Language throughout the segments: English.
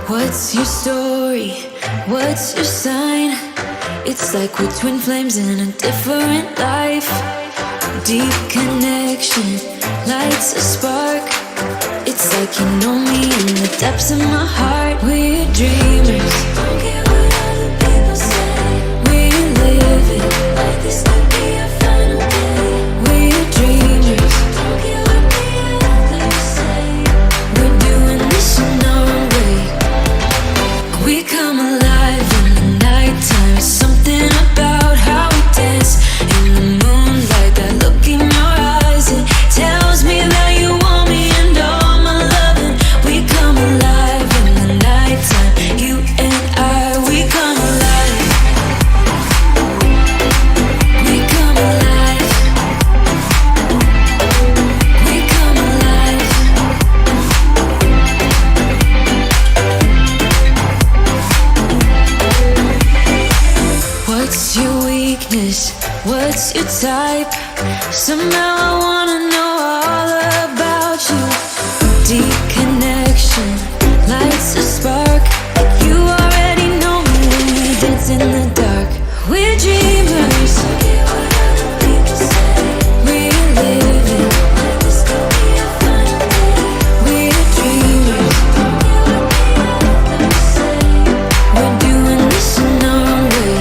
What's your story? What's your sign? It's like we're twin flames in a different life. Deep connection lights a spark. It's like you know me in the depths of my heart. We're dreamers. Don't care what other people say. We're living like this could be our final day. We're dreamers. Don't care what the others say. We're doing this in our own way. We come alive in the nighttime. There's something about how we dance in the moonlight. That look in your eyes, it tells me that you want me and all my loving. We come alive in the nighttime. You and I, we come alive. We come alive. We come alive. What's your weakness? What's your type? Somehow I wanna know all about you. Deep connection lights a spark. You already know me when we dance in the dark. We're dreamers. We're living like this could be our final day. We're dreamers. We're doing this in our own way.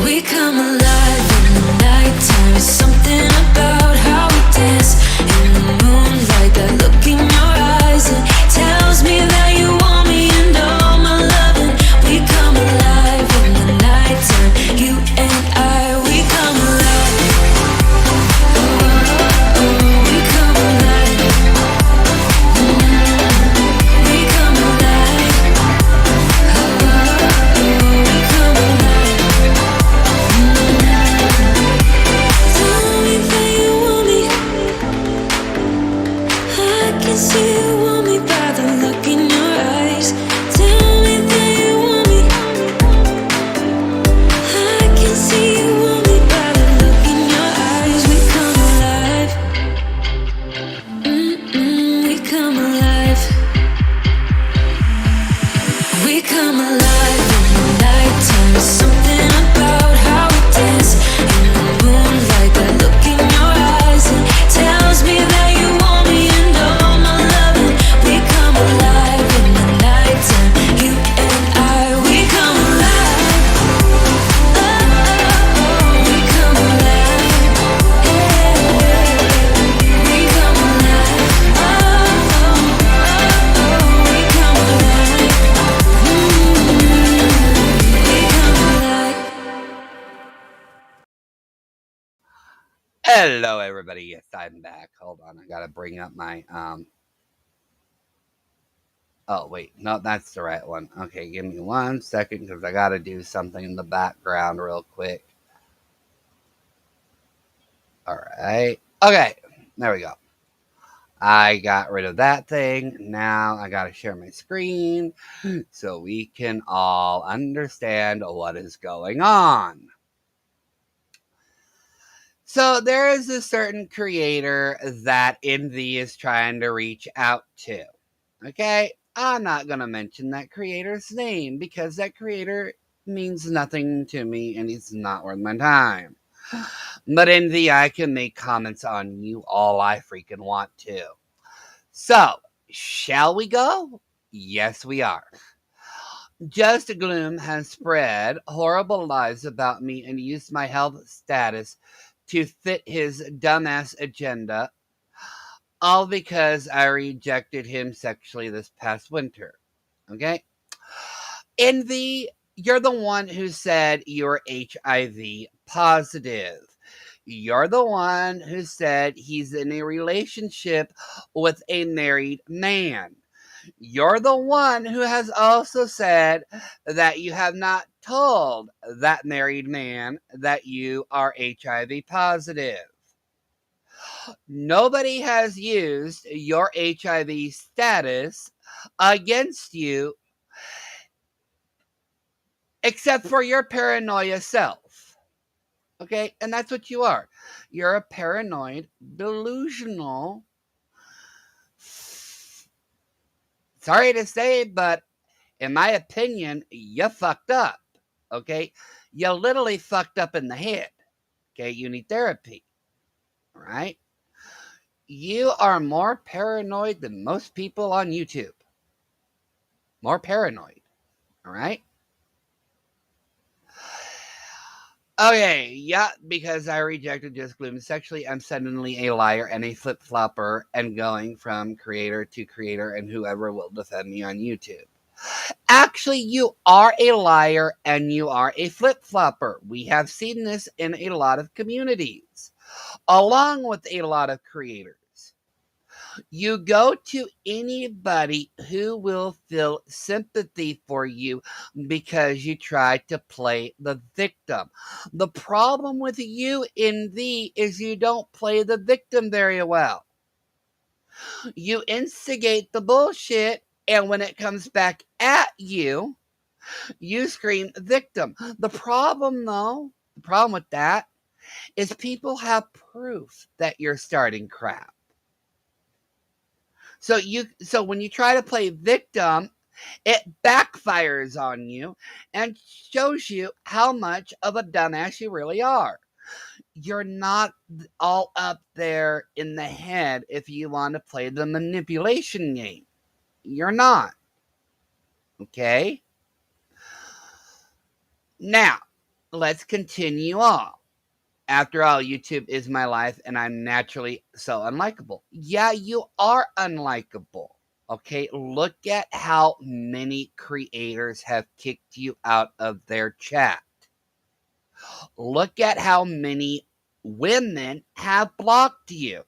We come alive in the nighttime. There's something about how we dance in the moonlight. That look in your eyes, it tells me that you want me and all my loving. We come alive in the nighttime. You and I, we come alive. Oh, we come alive. We come alive. We come alive. Tell me that you want me. I can see you want me by the look in your eyes. Tell me that you want me. I can see you want me by the look in your eyes. We come alive. We come alive. We come alive in the nighttime. There's something about how we dance in the moonlight. That look in your eyes, it tells me that you want me and all my loving. We come alive in the nighttime. You and I, we come alive. Oh, we come alive. We come alive. We come alive. Hello, everybody. Yes, I'm back. Hold on. I got to bring up my, oh, wait. No, that's the right one. Okay, give me 1 second because I got to do something in the background real quick. All right. Okay, there we go. I got rid of that thing. Now I got to share my screen so we can all understand what is going on. So there is a certain creator that Envy is trying to reach out to. Okay? I'm not going to mention that creator's name because that creator means nothing to me and it's not worth my time. But Envy, I can make comments on you all I freaking want to. So, shall we go? Yes, we are. Just Gloom has spread horrible lies about me and used my health status to fit his dumbass agenda, all because I rejected him sexually this past winter. Okay? Envy, you're the one who said you're HIV positive. You're the one who said he's in a relationship with a married man. You're the one who has also said that you have not told that married man that you are HIV positive. Nobody has used your HIV status against you except for your paranoia self. Okay? And that's what you are. You're a paranoid, delusional. Sorry to say, but in my opinion, you fucked up. Okay? You literally fucked up in the head. Okay? You need therapy. All right? You are more paranoid than most people on YouTube. More paranoid. All right? Okay, yeah, because I rejected Just Gloom sexually, I'm suddenly a liar and a flip flopper and going from creator to creator and whoever will defend me on YouTube. Actually, you are a liar and you are a flip flopper. We have seen this in a lot of communities, along with a lot of creators. You go to anybody who will feel sympathy for you because you try to play the victim. The problem with you in thee is you don't play the victim very well. You instigate the bullshit, and when it comes back at you, you scream victim. The problem, though, the problem with that is people have proof that you're starting crap. So when you try to play victim, it backfires on you and shows you how much of a dumbass you really are. You're not all up there in the head if you want to play the manipulation game. You're not. Okay? Now, let's continue on. After all, YouTube is my life and I'm naturally so unlikable. Yeah, you are unlikable. Okay, look at how many creators have kicked you out of their chat. Look at how many women have blocked you.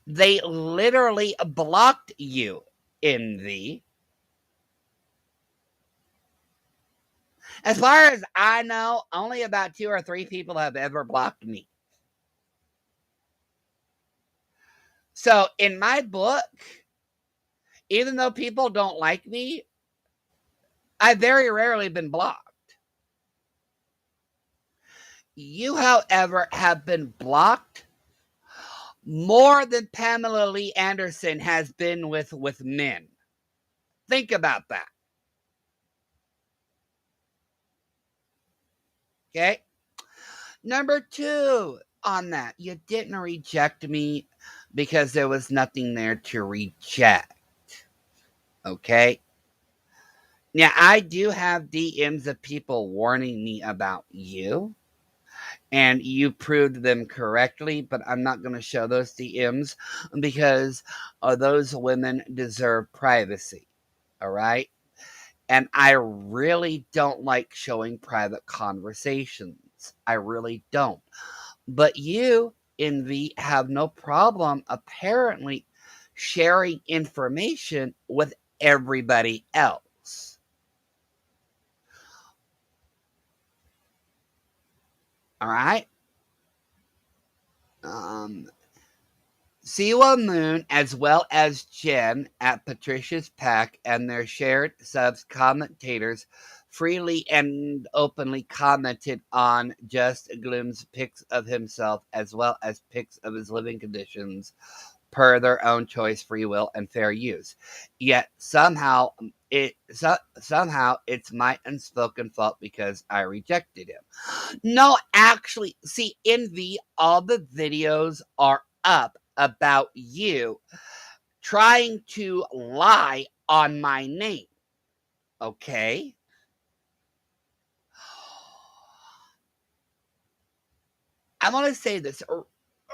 They literally blocked you in the. As far as I know, only about 2 or 3 people have ever blocked me. So, in my book, even though people don't like me, I've very rarely been blocked. You, however, have been blocked more than Pamela Lee Anderson has been with men. Think about that. Okay? Number 2 on that, you didn't reject me because there was nothing there to reject. Okay? Now, I do have DMs of people warning me about you, and you proved them correctly, but I'm not going to show those DMs because those women deserve privacy. All right? And I really don't like showing private conversations. I really don't. But you, Envy, have no problem apparently sharing information with everybody else. All right? Siwa Moon, as well as Jen at Patricia's Pack and their shared subs commentators, freely and openly commented on Just Gloom's pics of himself as well as pics of his living conditions per their own choice, free will, and fair use. Yet somehow it's my unspoken fault because I rejected him. No, actually, see, Envy, all the videos are up about you trying to lie on my name. Okay? I want to say this.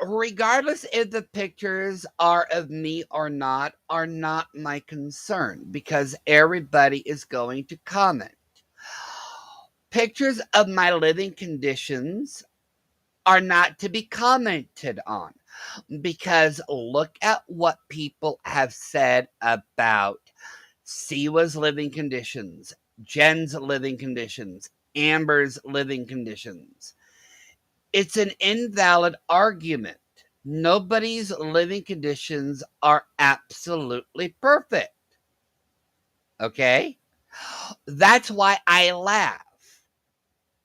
Regardless if the pictures are of me or not, are not my concern because everybody is going to comment. Pictures of my living conditions are not to be commented on because look at what people have said about Siwa's living conditions, Jen's living conditions, Amber's living conditions. It's an invalid argument. Nobody's living conditions are absolutely perfect. Okay? That's why I laugh.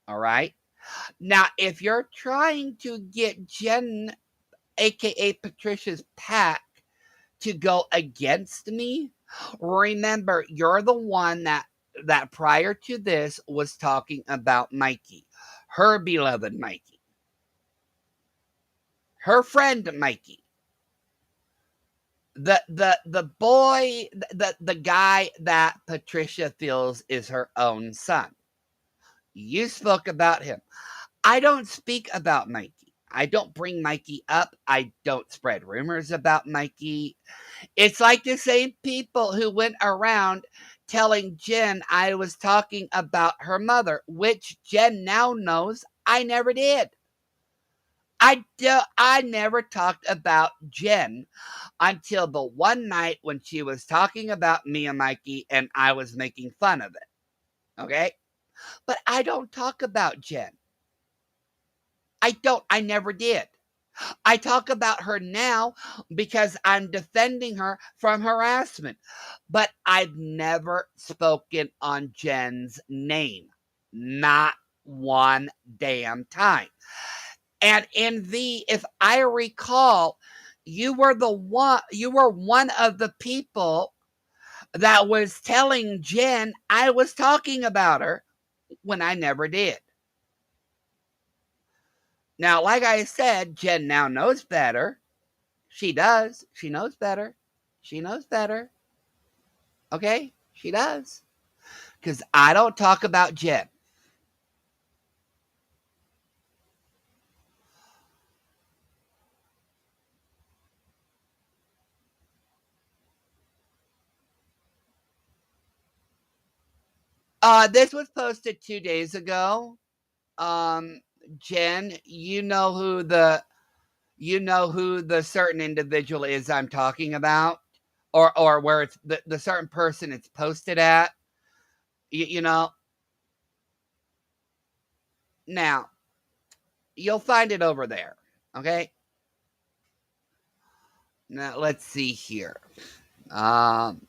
All right. Now, if you're trying to get Jen, aka Patricia's pack, to go against me, remember you're the one that prior to this was talking about Mikey, her beloved Mikey, her friend Mikey, the boy, the guy that Patricia feels is her own son. You spoke about him. I don't speak about Mikey. I don't bring Mikey up. I don't spread rumors about Mikey. It's like the same people who went around telling Jen I was talking about her mother, which Jen now knows I never did. I never talked about Jen until the one night when she was talking about me and Mikey and I was making fun of it. Okay? But I don't talk about Jen. I never did. I talk about her now because I'm defending her from harassment. But I've never spoken on Jen's name. Not one damn time. And if I recall, you were one of the people that was telling Jen I was talking about her when I never did. Now, like I said, Jen now knows better. She does. She knows better. She knows better. Okay? She does. Because I don't talk about Jen. This was posted 2 days ago. Jen, you know who the certain individual is I'm talking about, or where it's the certain person it's posted at. You know. Now you'll find it over there. Okay. Now let's see here. Um,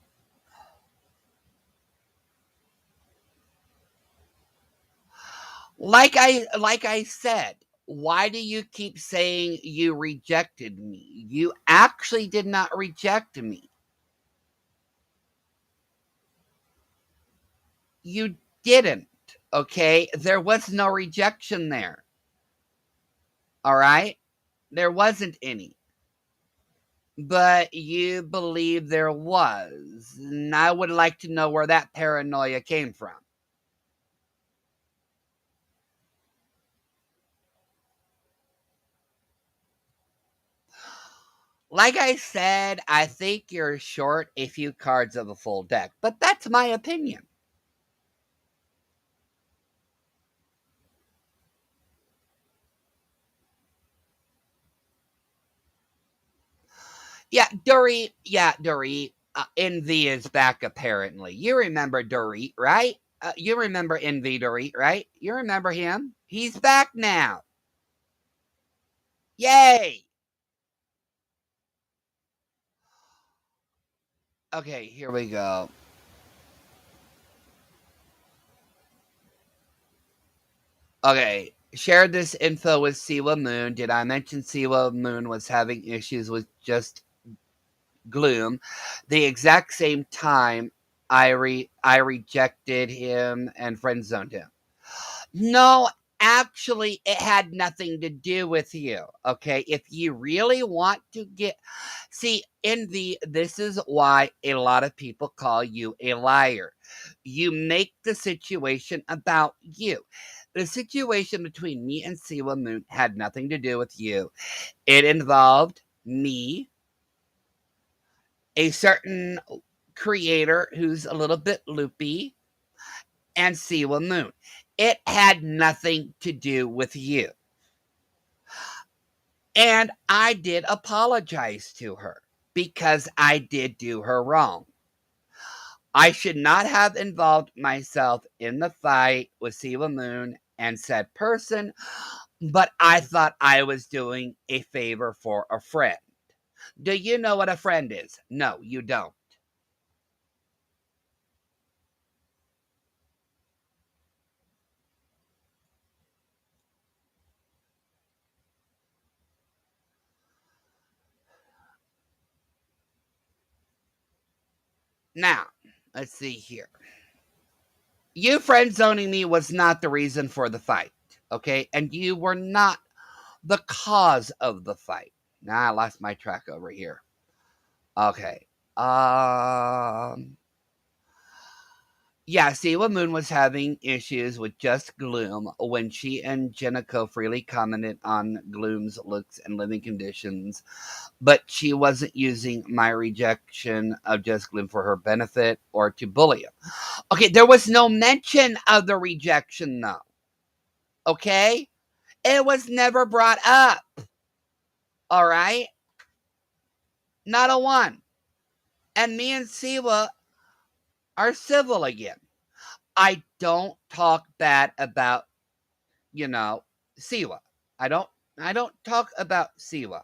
like I said, why do you keep saying you rejected me? You actually did not reject me. You didn't. Okay? There was no rejection there. All right? There wasn't any. But you believe there was. And I would like to know where that paranoia came from. Like I said, I think you're short a few cards of a full deck, but that's my opinion. Yeah, Dorit. Yeah, Dorit. Envy is back apparently. You remember Dorit, right? You remember Envy Dorit, right? You remember him? He's back now. Yay! Okay, here we go. Okay, shared this info with Siwa Moon. Did I mention Siwa Moon was having issues with just gloom? The exact same time I rejected him and friend zoned him. No, actually, it had nothing to do with you. Okay, if you really want to see this is why a lot of people call you a liar. You make the situation about you. The situation between me and Siwa Moon had nothing to do with you. It involved me, a certain creator who's a little bit loopy, and Siwa Moon. It had nothing to do with you. And I did apologize to her because I did do her wrong. I should not have involved myself in the fight with Siwa Moon and said person, but I thought I was doing a favor for a friend. Do you know what a friend is? No, you don't. Now, let's see here. You friend zoning me was not the reason for the fight, okay? And you were not the cause of the fight. Now I lost my track over here. Okay. Yeah, Siwa Moon was having issues with Just Gloom when she and Jenico freely commented on Gloom's looks and living conditions, but she wasn't using my rejection of Just Gloom for her benefit or to bully him. Okay, there was no mention of the rejection, though. Okay? It was never brought up. All right? Not a one. And me and Siwa are civil again. I don't talk bad about, Siwa. I don't talk about Siwa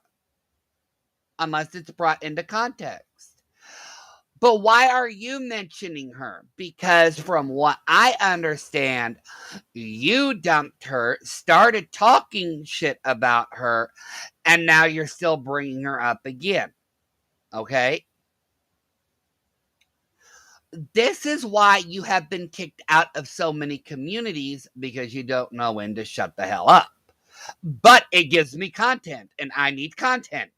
unless it's brought into context. But why are you mentioning her? Because from what I understand, you dumped her, started talking shit about her, and now you're still bringing her up again. Okay? This is why you have been kicked out of so many communities, because you don't know when to shut the hell up. But it gives me content, and I need content.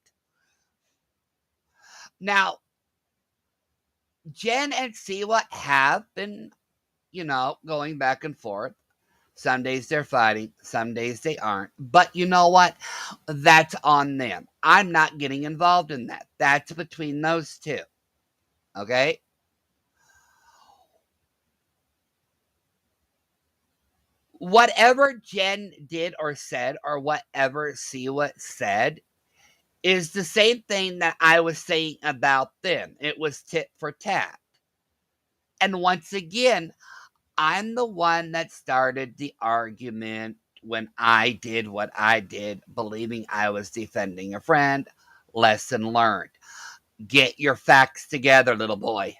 Now, Jen and Siwa have been, going back and forth. Some days they're fighting, some days they aren't. But you know what? That's on them. I'm not getting involved in that. That's between those two. Okay? Whatever Jen did or said, or whatever Siwa said, is the same thing that I was saying about them. It was tit for tat. And once again, I'm the one that started the argument when I did what I did, believing I was defending a friend. Lesson learned. Get your facts together, little boy.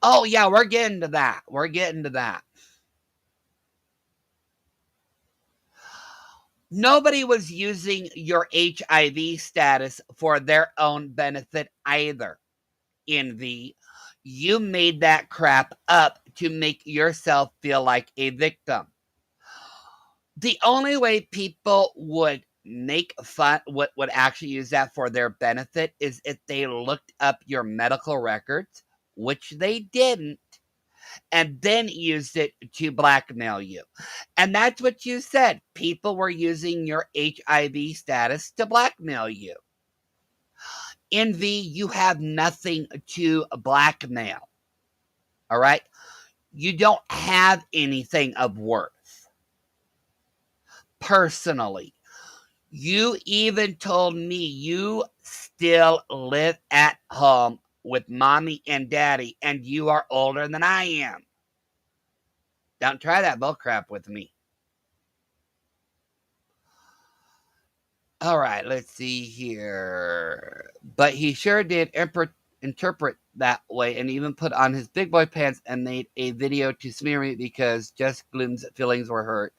Oh, yeah, we're getting to that. We're getting to that. Nobody was using your HIV status for their own benefit either. Envy, you made that crap up to make yourself feel like a victim. The only way people would make fun, would actually use that for their benefit, is if they looked up your medical records, which they didn't, and then used it to blackmail you. And that's what you said. People were using your HIV status to blackmail you. Envy, you have nothing to blackmail. All right? You don't have anything of worth. Personally. You even told me you still live at home with mommy and daddy, and you are older than I am. Don't try that bullcrap with me. All right, let's see here. But he sure did interpret that way, and even put on his big boy pants and made a video to smear me because Just Gloom's feelings were hurt.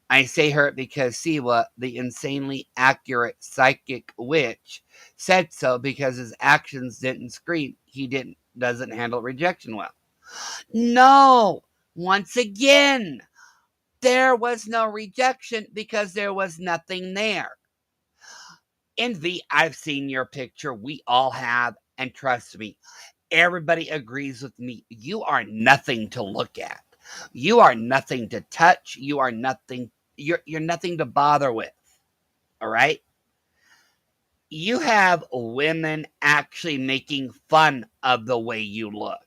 I say hurt because Siwa, the insanely accurate psychic witch, said so because his actions didn't scream he doesn't handle rejection well. No, once again, there was no rejection because there was nothing there. Envy, I've seen your picture. We all have. And trust me, everybody agrees with me. You are nothing to look at. You are nothing to touch. You are nothing. You're nothing to bother with. All right? You have women actually making fun of the way you look.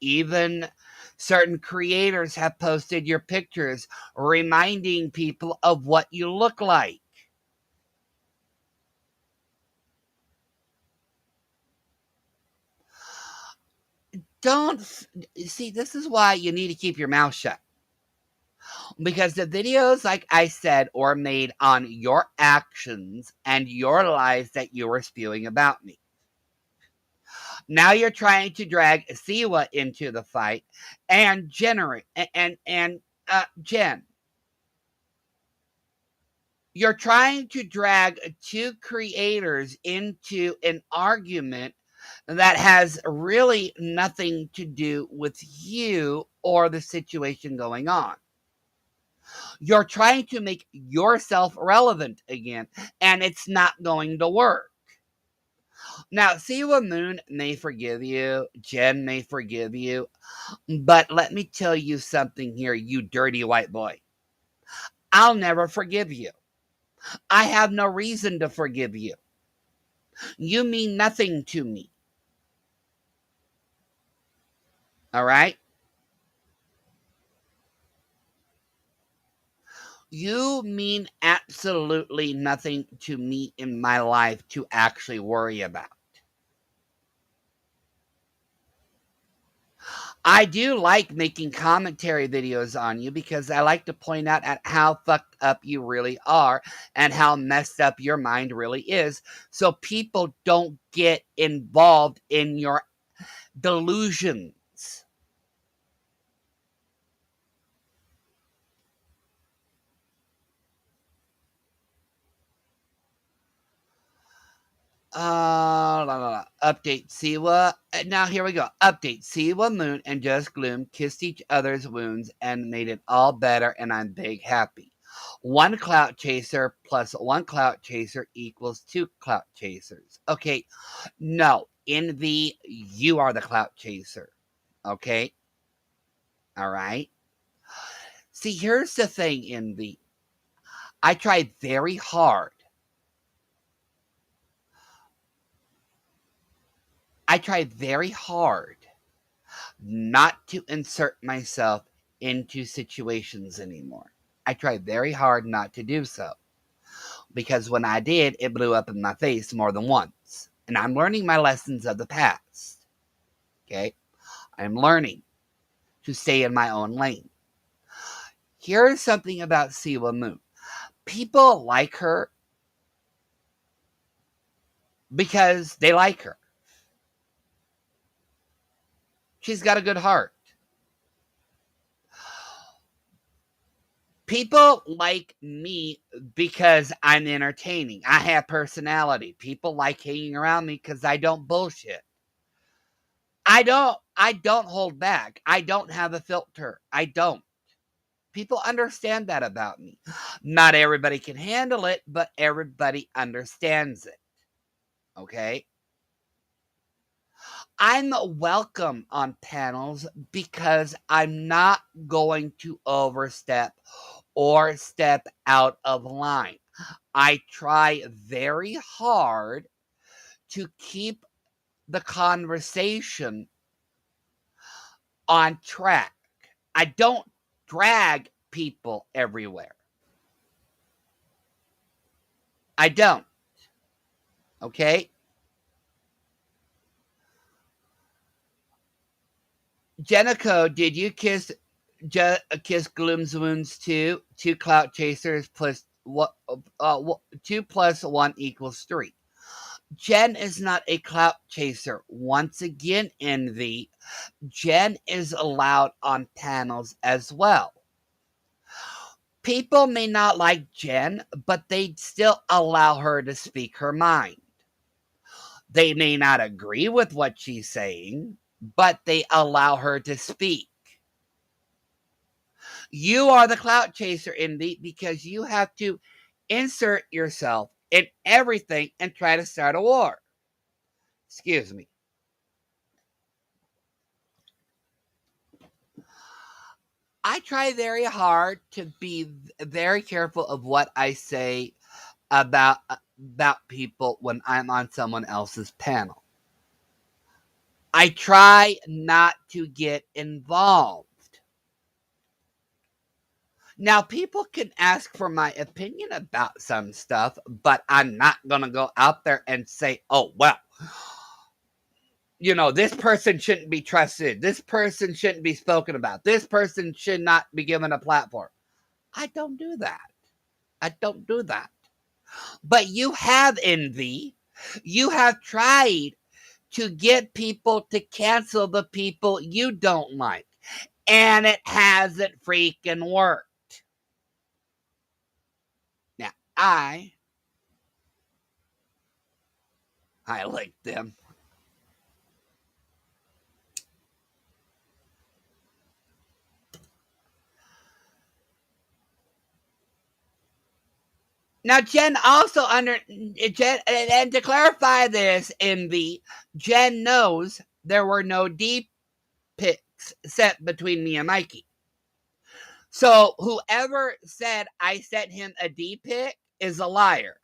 Even certain creators have posted your pictures reminding people of what you look like. Don't see, this is why you need to keep your mouth shut. Because the videos, like I said, were made on your actions and your lies that you were spewing about me. Now you're trying to drag Siwa into the fight and generate and Jen. You're trying to drag two creators into an argument that has really nothing to do with you or the situation going on. You're trying to make yourself relevant again, and it's not going to work. Now, Siwa Moon may forgive you, Jen may forgive you, but let me tell you something here, you dirty white boy. I'll never forgive you. I have no reason to forgive you. You mean nothing to me. All right? You mean absolutely nothing to me in my life to actually worry about. I do like making commentary videos on you because I like to point out at how fucked up you really are and how messed up your mind really is, so people don't get involved in your delusions. Update Siwa. Now here we go. Update Siwa, Moon, and Just Gloom kissed each other's wounds and made it all better, and I'm big happy. One clout chaser plus one clout chaser equals two clout chasers. Okay, no, Envy, you are the clout chaser. Okay, all right. See, here's the thing, Envy. I tried very hard. I tried very hard not to insert myself into situations anymore. I tried very hard not to do so because when I did, it blew up in my face more than once. And I'm learning my lessons of the past. Okay? I'm learning to stay in my own lane. Here's something about Siwa Moon. People like her because they like her. She's got a good heart. People like me because I'm entertaining. I have personality. People like hanging around me because I don't bullshit. I don't hold back. I don't have a filter. I don't. People understand that about me. Not everybody can handle it, but everybody understands it. Okay? I'm welcome on panels because I'm not going to overstep or step out of line. I try very hard to keep the conversation on track. I don't drag people everywhere. I don't. Okay? Jenico, did you kiss Gloom's wounds too? Two clout chasers plus what? 2 plus 1 equals 3. Jen is not a clout chaser. Once again, Envy, Jen is allowed on panels as well. People may not like Jen, but they still allow her to speak her mind. They may not agree with what she's saying, but they allow her to speak. You are the clout chaser, Envy, because you have to insert yourself in everything and try to start a war. Excuse me. I try very hard to be very careful of what I say about people when I'm on someone else's panel. I try not to get involved. Now, people can ask for my opinion about some stuff, but I'm not going to go out there and say, oh, well, this person shouldn't be trusted. This person shouldn't be spoken about. This person should not be given a platform. I don't do that. I don't do that. But you have, Envy. You have tried to get people to cancel the people you don't like. And it hasn't freaking worked. Now, I like them. Now, Jen also Jen, and to clarify this, Envy, Jen knows there were no D pics sent between me and Mikey. So whoever said I sent him a D pic is a liar.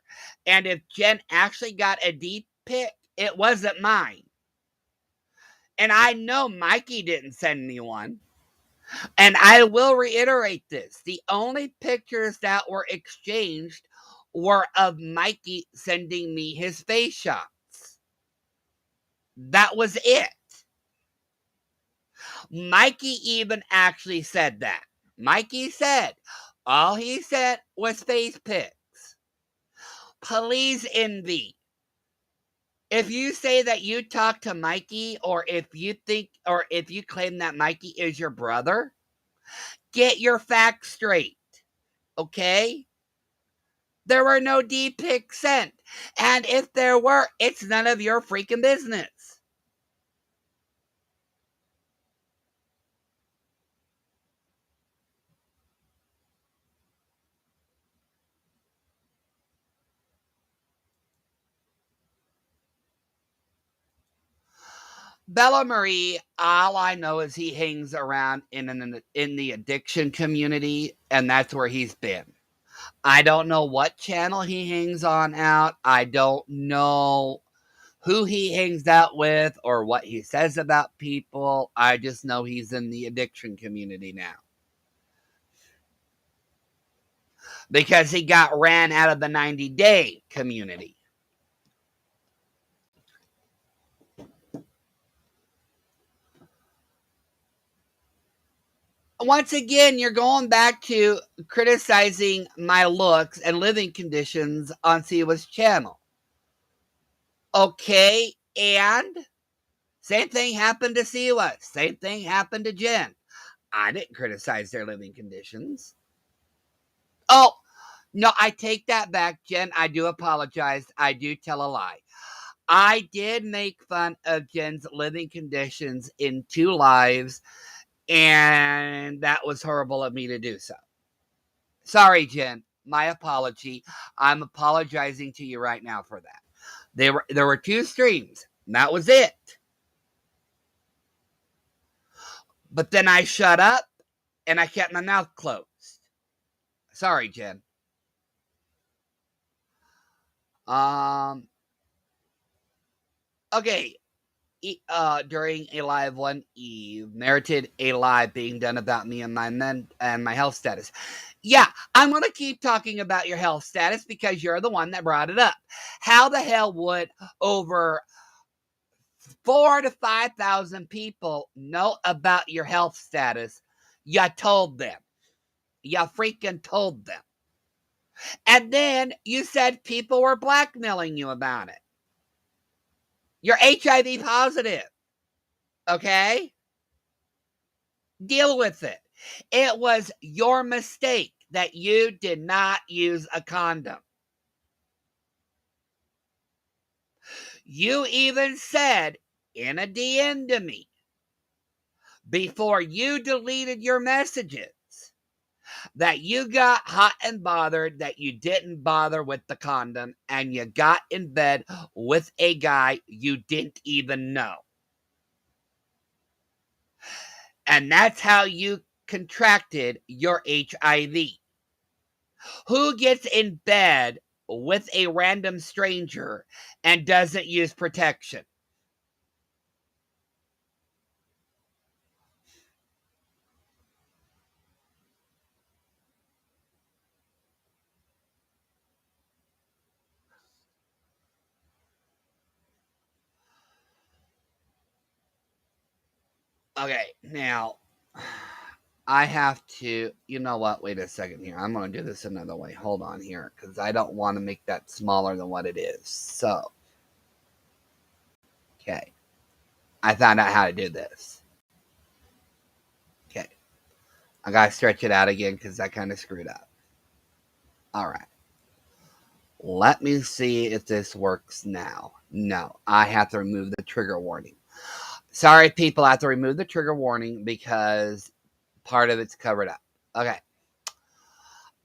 And if Jen actually got a D pic, it wasn't mine. And I know Mikey didn't send me one. And I will reiterate this. The only pictures that were exchanged were of Mikey sending me his face shots. That was it. Mikey even actually said that. Mikey said all he said was face pics. Please, Envy. If you say that you talk to Mikey, or if you claim that Mikey is your brother, get your facts straight. Okay? There were no D pics sent. And if there were, it's none of your freaking business. Bella Marie, all I know is he hangs around in the addiction community, and that's where he's been. I don't know what channel he hangs on out. I don't know who he hangs out with or what he says about people. I just know he's in the addiction community now. Because he got ran out of the 90-day community. Once again, you're going back to criticizing my looks and living conditions on Siwa's channel. Okay, and same thing happened to Siwa. Same thing happened to Jen. I didn't criticize their living conditions. Oh, no, I take that back, Jen. I do apologize. I do tell a lie. I did make fun of Jen's living conditions in 2 lives, and that was horrible of me to do so. Sorry, Jen. My apology. I'm apologizing to you right now for that. There were 2 streams, and that was it. But then I shut up, and I kept my mouth closed. Sorry, Jen. Okay. During a live one, Eve merited a live being done about me and my health status. Yeah, I'm going to keep talking about your health status because you're the one that brought it up. How the hell would over 4,000 to 5,000 people know about your health status? You told them. You freaking told them. And then you said people were blackmailing you about it. You're HIV positive. Okay? Deal with it. It was your mistake that you did not use a condom. You even said in a DM to me before you deleted your messages that you got hot and bothered that you didn't bother with the condom and you got in bed with a guy you didn't even know. And that's how you contracted your HIV. Who gets in bed with a random stranger and doesn't use protection? Okay, now I have to, you know what? Wait a second here. I'm going to do this another way. Hold on here because I don't want to make that smaller than what it is. So, okay. I found out how to do this. Okay. I gotta stretch it out again because I kind of screwed up. Alright. Let me see if this works now. No, I have to remove the trigger warning. Sorry, people, I have to remove the trigger warning because part of it's covered up. Okay.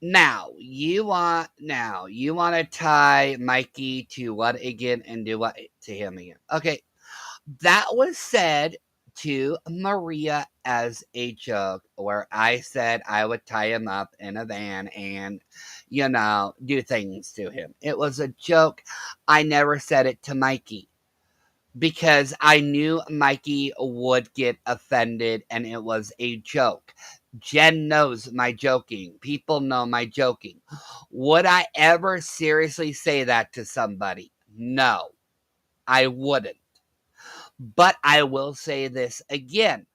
Now you want to tie Mikey to what again and do what to him again. Okay. That was said to Maria as a joke, where I said I would tie him up in a van and, do things to him. It was a joke. I never said it to Mikey because I knew Mikey would get offended and it was a joke. Jen knows my joking. People know my joking. Would I ever seriously say that to somebody? No, I wouldn't. But I will say this again,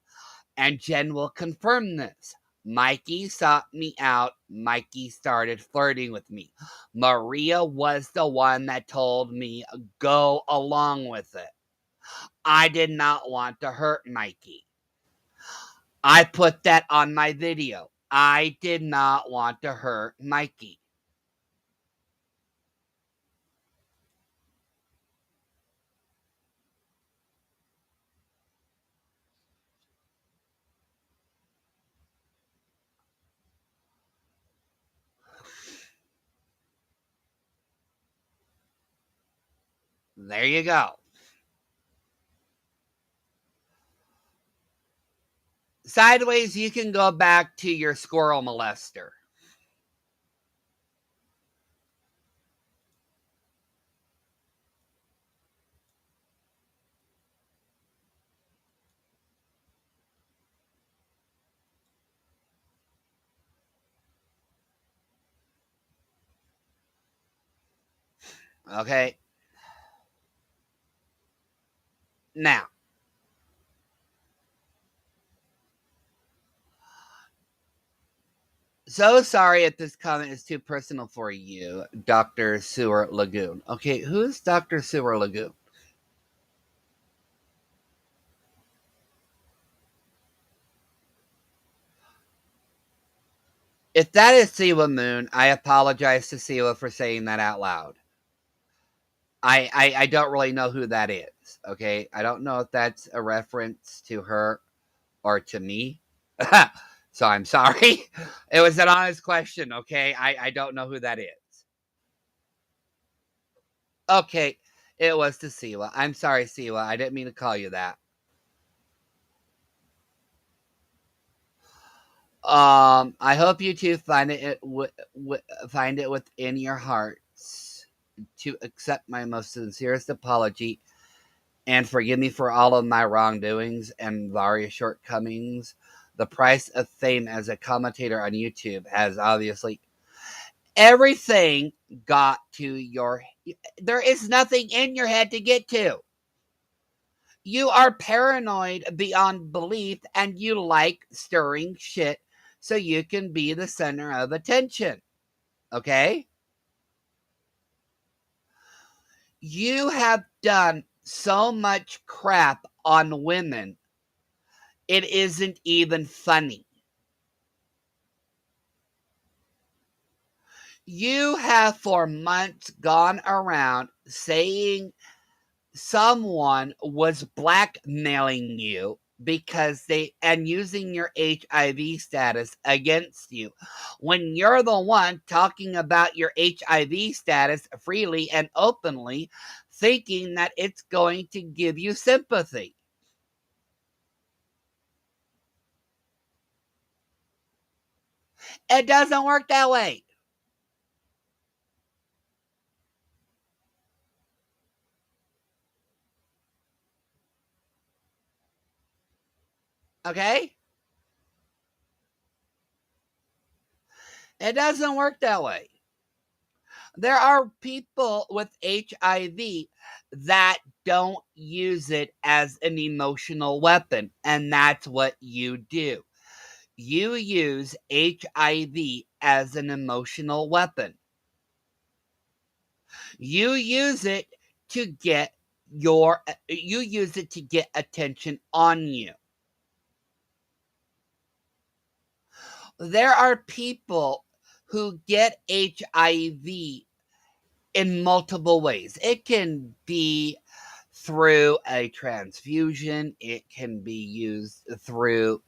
and Jen will confirm this. Mikey sought me out. Mikey started flirting with me. Maria was the one that told me, go along with it. I did not want to hurt Mikey. I put that on my video. I did not want to hurt Mikey. There you go. Sideways, you can go back to your squirrel molester. Okay? Now, so sorry if this comment is too personal for you, Dr. Sewer Lagoon. Okay, who's Dr. Sewer Lagoon? If that is Siwa Moon, I apologize to Siwa for saying that out loud. I don't really know who that is, okay? I don't know if that's a reference to her or to me. So I'm sorry. It was an honest question, okay? I don't know who that is. Okay, it was to Siwa. I'm sorry, Siwa. I didn't mean to call you that. I hope you two find it within your hearts to accept my most sincerest apology and forgive me for all of my wrongdoings and various shortcomings. The price of fame as a commentator on YouTube has obviously everything got to your. There is nothing in your head to get to. You are paranoid beyond belief and you like stirring shit so you can be the center of attention. Okay? You have done so much crap on women, it isn't even funny. You have for months gone around saying someone was blackmailing you because and using your HIV status against you when you're the one talking about your HIV status freely and openly, thinking that it's going to give you sympathy. It doesn't work that way. Okay? It doesn't work that way. There are people with HIV that don't use it as an emotional weapon, and that's what you do. You use HIV as an emotional weapon. You use it to get you use it to get attention on you. There are people who get HIV in multiple ways. It can be through a transfusion, it can be used through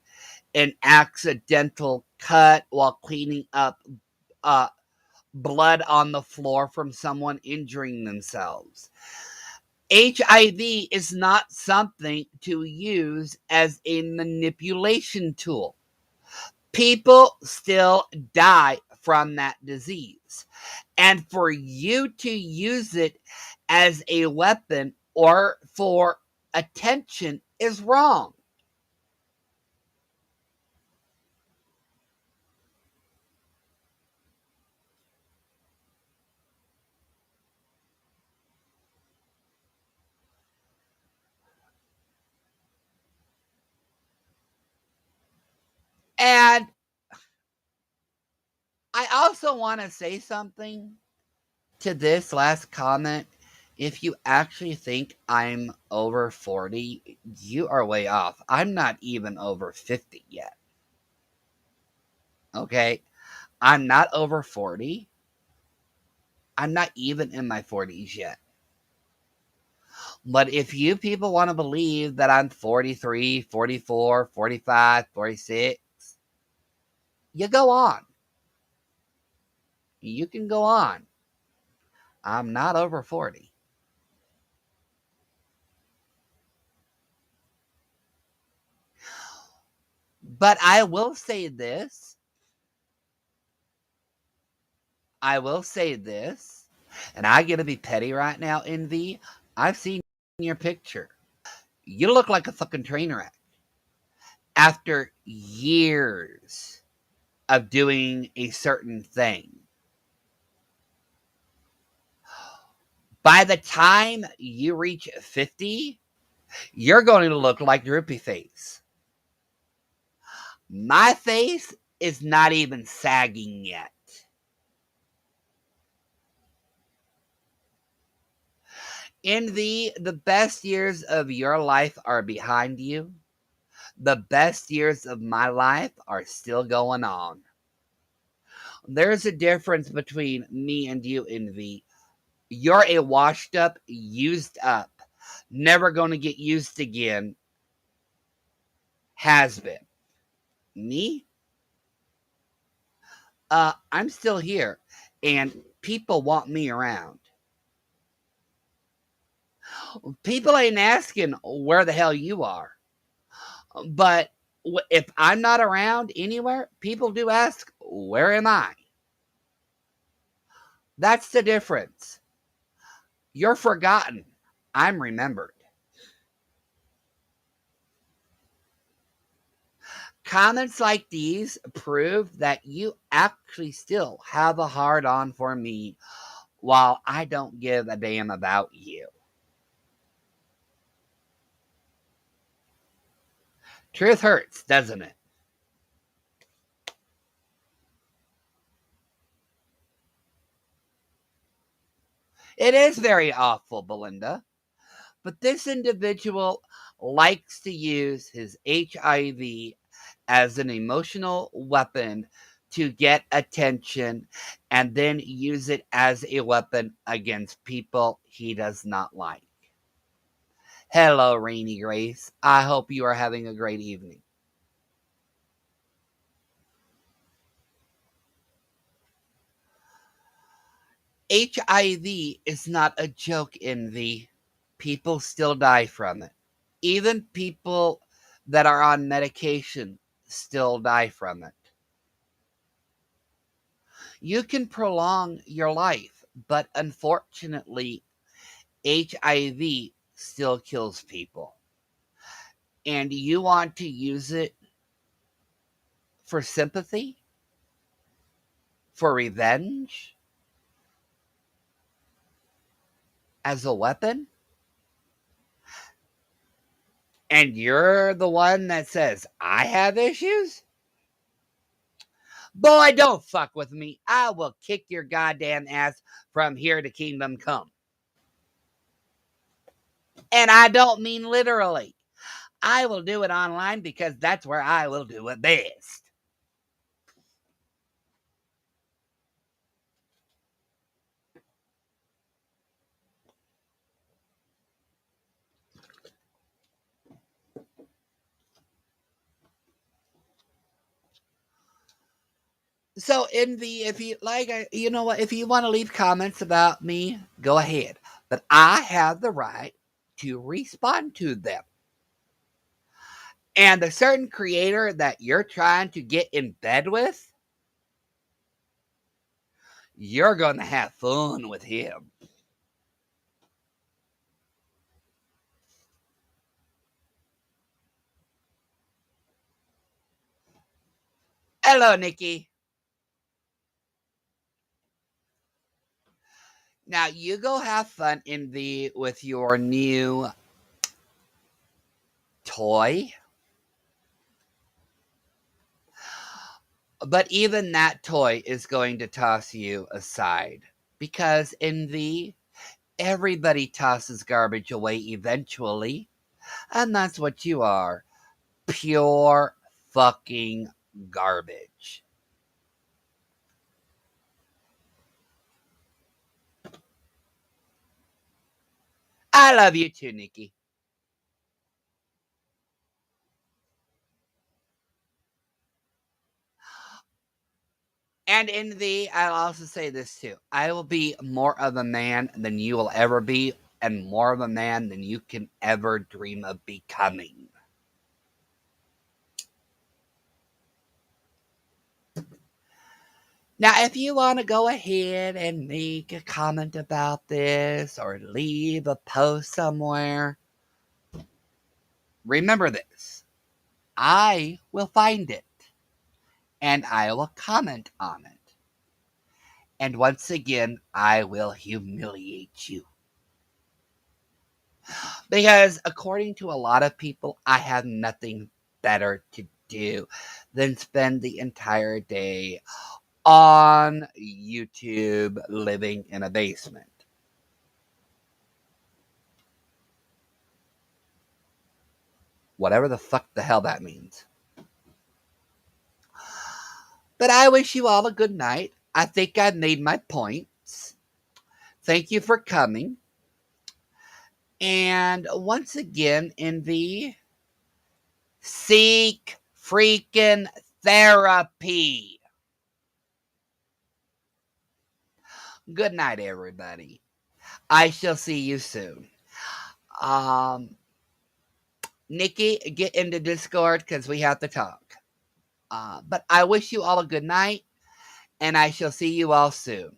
an accidental cut while cleaning up uh, blood on the floor from someone injuring themselves. HIV is not something to use as a manipulation tool. People still die from that disease. And for you to use it as a weapon or for attention is wrong. And I also want to say something to this last comment. If you actually think I'm over 40, you are way off. I'm not even over 50 yet. Okay? I'm not over 40. I'm not even in my 40s yet. But if you people want to believe that I'm 43, 44, 45, 46, you go on. You can go on. I'm not over 40. But I will say this. I will say this. And I get to be petty right now, Envy. I've seen your picture. You look like a fucking train wreck. After years of doing a certain thing. By the time you reach 50, you're going to look like Droopy Face. My face is not even sagging yet. In the best years of your life are behind you. The best years of my life are still going on. There's a difference between me and you, Envy. You're a washed up, used up, never going to get used again has been. Me? I'm still here, and people want me around. People ain't asking where the hell you are. But if I'm not around anywhere, people do ask, where am I? That's the difference. You're forgotten. I'm remembered. Comments like these prove that you actually still have a hard on for me while I don't give a damn about you. Truth hurts, doesn't it? It is very awful, Belinda. But this individual likes to use his HIV as an emotional weapon to get attention and then use it as a weapon against people he does not like. Hello, Rainy Grace. I hope you are having a great evening. HIV is not a joke, Envy. People still die from it. Even people that are on medication still die from it. You can prolong your life, but unfortunately, HIV still kills people. And you want to use it for sympathy? For revenge? As a weapon? And you're the one that says, I have issues? Boy, don't fuck with me. I will kick your goddamn ass from here to kingdom come. And I don't mean literally. I will do it online because that's where I will do it best. So if you like, you know what, if you want to leave comments about me, go ahead. But I have the right to respond to them. And the certain creator that you're trying to get in bed with, you're going to have fun with him. Hello, Nikki. Now you go have fun with your new toy. But even that toy is going to toss you aside because everybody tosses garbage away eventually, and that's what you are. Pure fucking garbage. I love you too, Nikki. And I'll also say this too. I will be more of a man than you will ever be, and more of a man than you can ever dream of becoming. Now, if you want to go ahead and make a comment about this or leave a post somewhere, remember this. I will find it and I will comment on it. And once again, I will humiliate you. Because according to a lot of people, I have nothing better to do than spend the entire day on YouTube living in a basement. Whatever the fuck the hell that means. But I wish you all a good night. I think I've made my points. Thank you for coming. And once again, seek freaking therapy. Good night, everybody. I shall see you soon. Nikki, get into Discord because we have to talk. But I wish you all a good night, and I shall see you all soon.